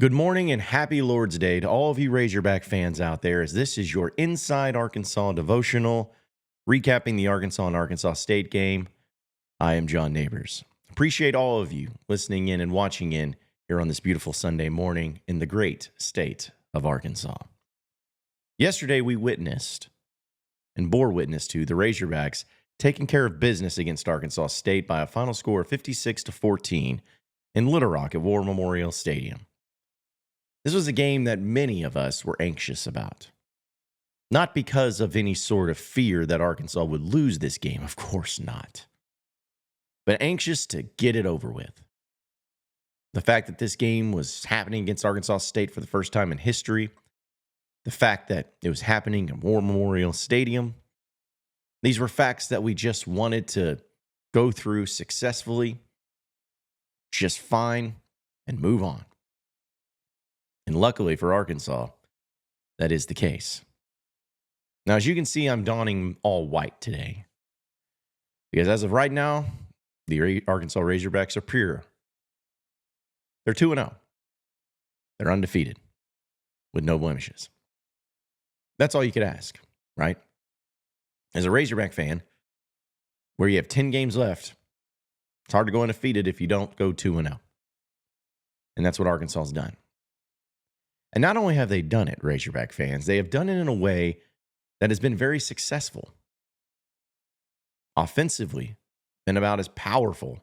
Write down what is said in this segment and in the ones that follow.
Good morning and happy Lord's Day to all of you Razorback fans out there, as this is your Inside Arkansas devotional, recapping the Arkansas and Arkansas State game. I am John Neighbors. Appreciate all of you listening in and watching in here on this beautiful Sunday morning in the great state of Arkansas. Yesterday we witnessed and bore witness to the Razorbacks taking care of business against Arkansas State by a final score of 56-14 in Little Rock at War Memorial Stadium. This was a game that many of us were anxious about. Not because of any sort of fear that Arkansas would lose this game, of course not. But anxious to get it over with. The fact that this game was happening against Arkansas State for the first time in history, the fact that it was happening at War Memorial Stadium, these were facts that we just wanted to go through successfully, just fine, and move on. And luckily for Arkansas, that is the case. Now, as you can see, I'm donning all white today. Because as of right now, the Arkansas Razorbacks are pure. They're 2-0. They're undefeated with no blemishes. That's all you could ask, right? As a Razorback fan, where you have 10 games left, it's hard to go undefeated if you don't go 2-0. And that's what Arkansas has done. And not only have they done it, Razorback fans, they have done it in a way that has been very successful. Offensively, been about as powerful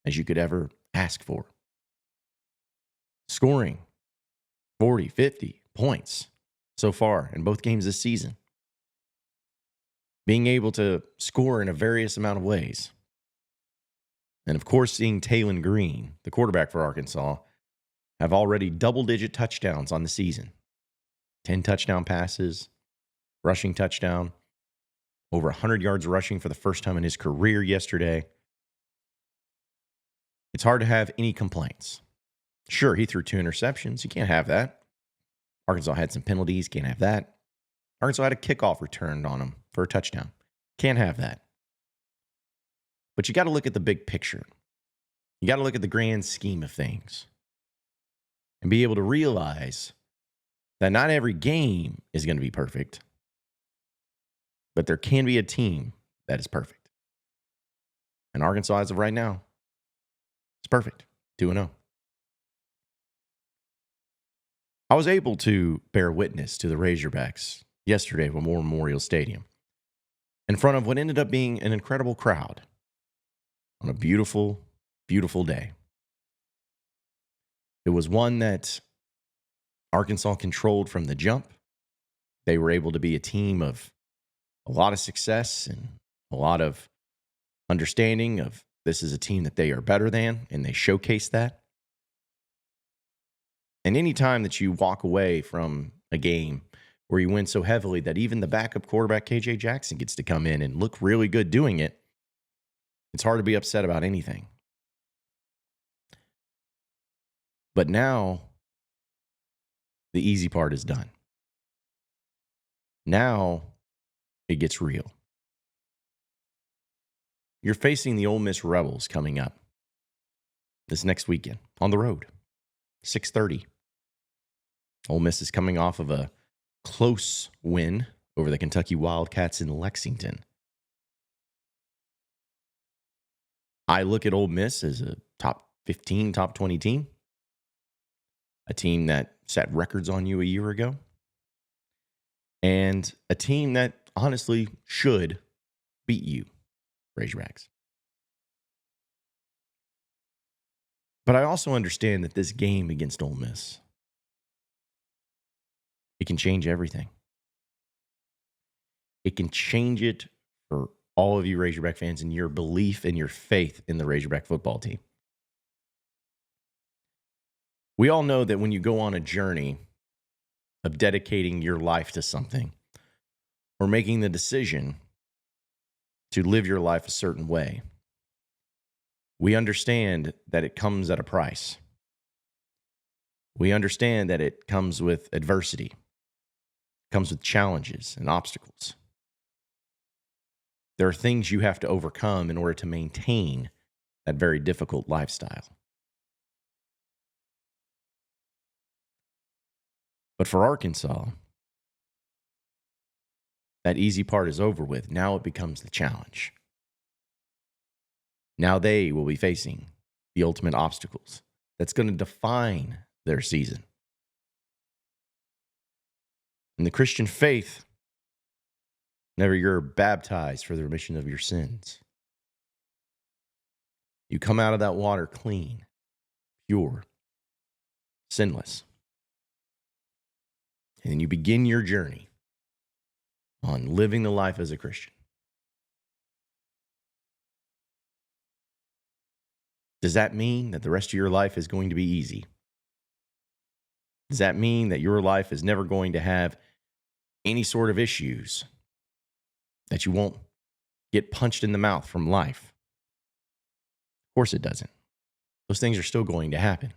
as you could ever ask for. Scoring 40, 50 points so far in both games this season. Being able to score in a various amount of ways. And of course, seeing Taylon Green, the quarterback for Arkansas, have already double-digit touchdowns on the season. 10 touchdown passes, rushing touchdown, over 100 yards rushing for the first time in his career yesterday. It's hard to have any complaints. Sure, he threw 2 interceptions. You can't have that. Arkansas had some penalties. Can't have that. Arkansas had a kickoff returned on him for a touchdown. Can't have that. But you got to look at the big picture. You got to look at the grand scheme of things. And be able to realize that not every game is going to be perfect, but there can be a team that is perfect. And Arkansas, as of right now, is perfect, 2-0. I was able to bear witness to the Razorbacks yesterday at War Memorial Stadium in front of what ended up being an incredible crowd on a beautiful, beautiful day. It was one that Arkansas controlled from the jump. They were able to be a team of a lot of success and a lot of understanding of this is a team that they are better than, and they showcase that. And any time that you walk away from a game where you win so heavily that even the backup quarterback, KJ Jackson, gets to come in and look really good doing it, it's hard to be upset about anything. But now, the easy part is done. Now, it gets real. You're facing the Ole Miss Rebels coming up this next weekend on the road, 6:30. Ole Miss is coming off of a close win over the Kentucky Wildcats in Lexington. I look at Ole Miss as a top 15, top 20 team. A team that set records on you a year ago. And a team that honestly should beat you, Razorbacks. But I also understand that this game against Ole Miss, it can change everything. It can change it for all of you Razorback fans and your belief and your faith in the Razorback football team. We all know that when you go on a journey of dedicating your life to something or making the decision to live your life a certain way, we understand that it comes at a price. We understand that it comes with adversity, comes with challenges and obstacles. There are things you have to overcome in order to maintain that very difficult lifestyle. But for Arkansas, that easy part is over with. Now it becomes the challenge. Now they will be facing the ultimate obstacles that's going to define their season. In the Christian faith, whenever you're baptized for the remission of your sins, you come out of that water clean, pure, sinless. And then you begin your journey on living the life as a Christian. Does that mean that the rest of your life is going to be easy? Does that mean that your life is never going to have any sort of issues? That you won't get punched in the mouth from life? Of course it doesn't. Those things are still going to happen.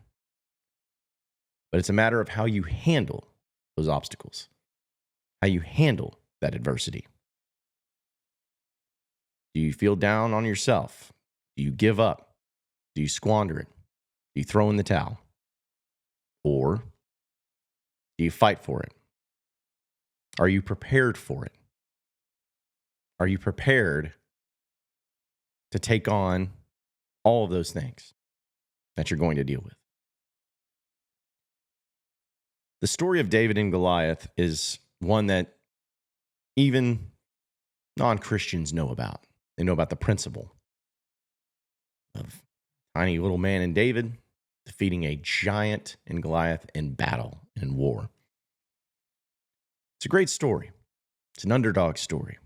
But it's a matter of how you handle those obstacles, how you handle that adversity. Do you feel down on yourself? Do you give up? Do you squander it? Do you throw in the towel? Or do you fight for it? Are you prepared for it? Are you prepared to take on all of those things that you're going to deal with? The story of David and Goliath is one that even non-Christians know about. They know about the principle of tiny little man in David defeating a giant in Goliath in battle and in war. It's a great story. It's an underdog story.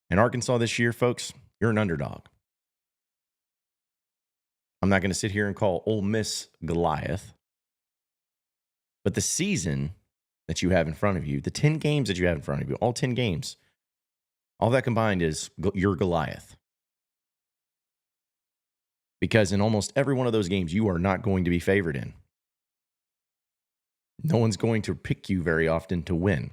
In Arkansas this year, folks, you're an underdog. I'm not going to sit here and call Ole Miss Goliath, but the season that you have in front of you, the 10 games that you have in front of you, all 10 games, all that combined is your Goliath. Because in almost every one of those games, you are not going to be favored in. No one's going to pick you very often to win.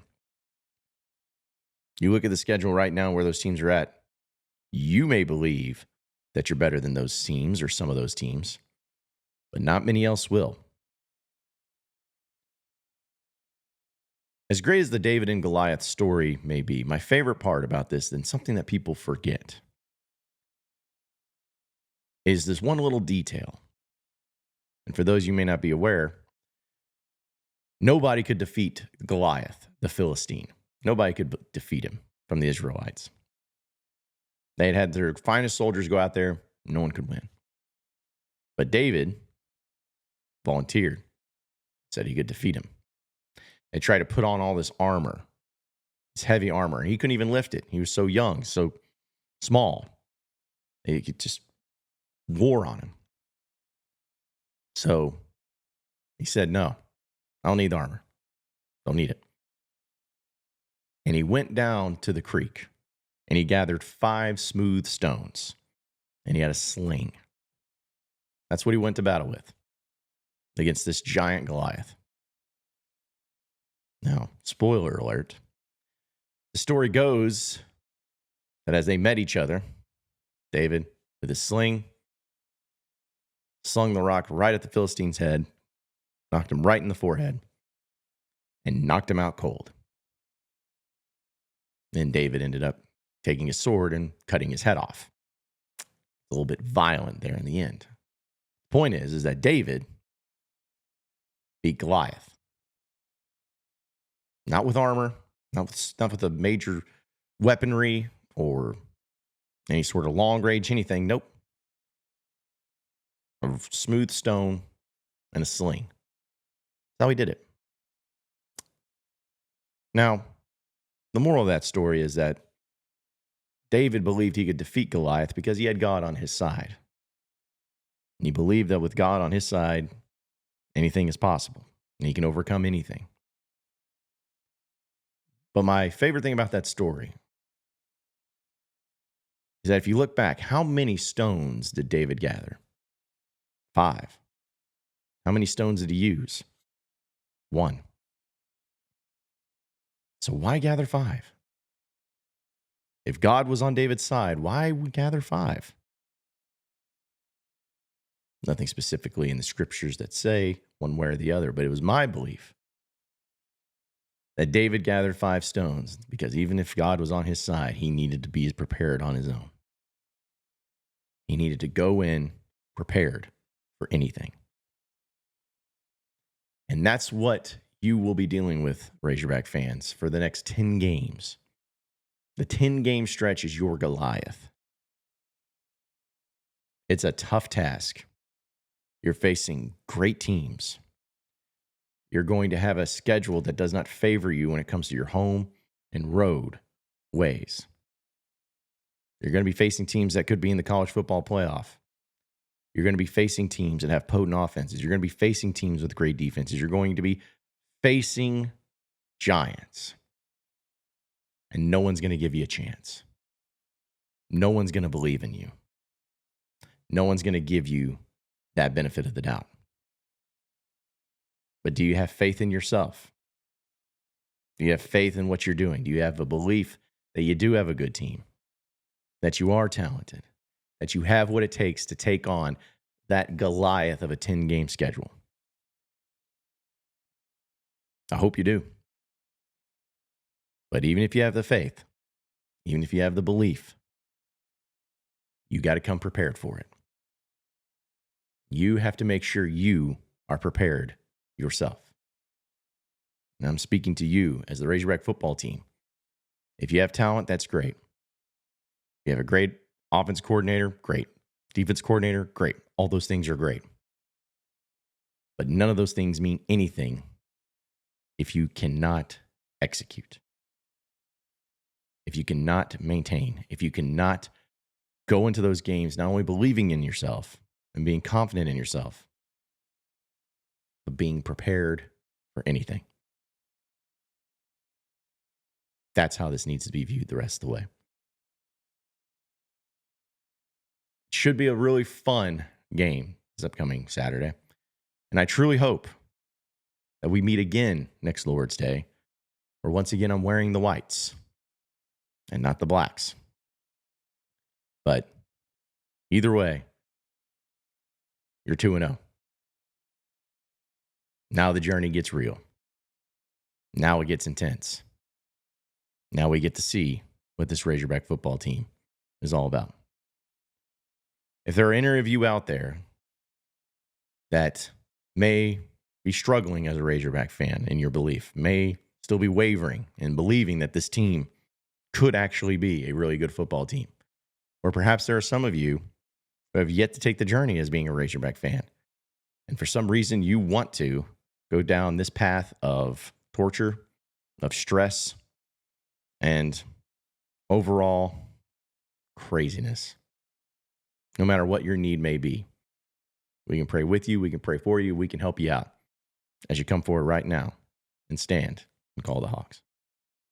You look at the schedule right now where those teams are at, you may believe that you're better than those teams or some of those teams, but not many else will. As great as the David and Goliath story may be, my favorite part about this, and something that people forget, is this one little detail. And for those you may not be aware, nobody could defeat Goliath, the Philistine. Nobody could defeat him from the Israelites. They had their finest soldiers go out there. No one could win. But David volunteered, said he could defeat him. They tried to put on all this armor, this heavy armor. He couldn't even lift it. He was so young, so small. They could just war on him. So he said, no, I don't need the armor. Don't need it. And he went down to the creek and he gathered 5 smooth stones and he had a sling. That's what he went to battle with against this giant Goliath. Now, spoiler alert, the story goes that as they met each other, David, with his sling, slung the rock right at the Philistine's head, knocked him right in the forehead, and knocked him out cold. Then David ended up taking his sword and cutting his head off. A little bit violent there in the end. The point is that David beat Goliath. Not with armor, not with a major weaponry or any sort of long range, anything. Nope. A smooth stone and a sling. That's how he did it. Now, the moral of that story is that David believed he could defeat Goliath because he had God on his side. And he believed that with God on his side, anything is possible. And he can overcome anything. But my favorite thing about that story is that if you look back, how many stones did David gather? 5. How many stones did he use? 1. So why gather 5? If God was on David's side, why would gather 5? Nothing specifically in the scriptures that say one way or the other, but it was my belief that David gathered 5 stones because even if God was on his side, he needed to be prepared on his own. He needed to go in prepared for anything. And that's what you will be dealing with, Razorback fans, for the next 10 games. The 10-game stretch is your Goliath. It's a tough task. You're facing great teams. You're going to have a schedule that does not favor you when it comes to your home and road ways. You're going to be facing teams that could be in the college football playoff. You're going to be facing teams that have potent offenses. You're going to be facing teams with great defenses. You're going to be facing giants. And no one's going to give you a chance. No one's going to believe in you. No one's going to give you that benefit of the doubt. But do you have faith in yourself? Do you have faith in what you're doing? Do you have a belief that you do have a good team? That you are talented? That you have what it takes to take on that Goliath of a 10-game schedule? I hope you do. But even if you have the faith, even if you have the belief, you got to come prepared for it. You have to make sure you are prepared yourself. And I'm speaking to you as the Razorback football team. If you have talent, that's great. You have a great offense coordinator, great. Defense coordinator, great. All those things are great. But none of those things mean anything if you cannot execute. If you cannot maintain, if you cannot go into those games not only believing in yourself and being confident in yourself, but being prepared for anything. That's how this needs to be viewed the rest of the way. It should be a really fun game this upcoming Saturday. And I truly hope that we meet again next Lord's Day, where once again I'm wearing the whites and not the blacks. But either way, you're 2-0. Now the journey gets real. Now it gets intense. Now we get to see what this Razorback football team is all about. If there are any of you out there that may be struggling as a Razorback fan in your belief, may still be wavering and believing that this team could actually be a really good football team, or perhaps there are some of you who have yet to take the journey as being a Razorback fan, and for some reason you want to go down this path of torture, of stress, and overall craziness. No matter what your need may be, we can pray with you, we can pray for you, we can help you out as you come forward right now and stand and call the Hawks.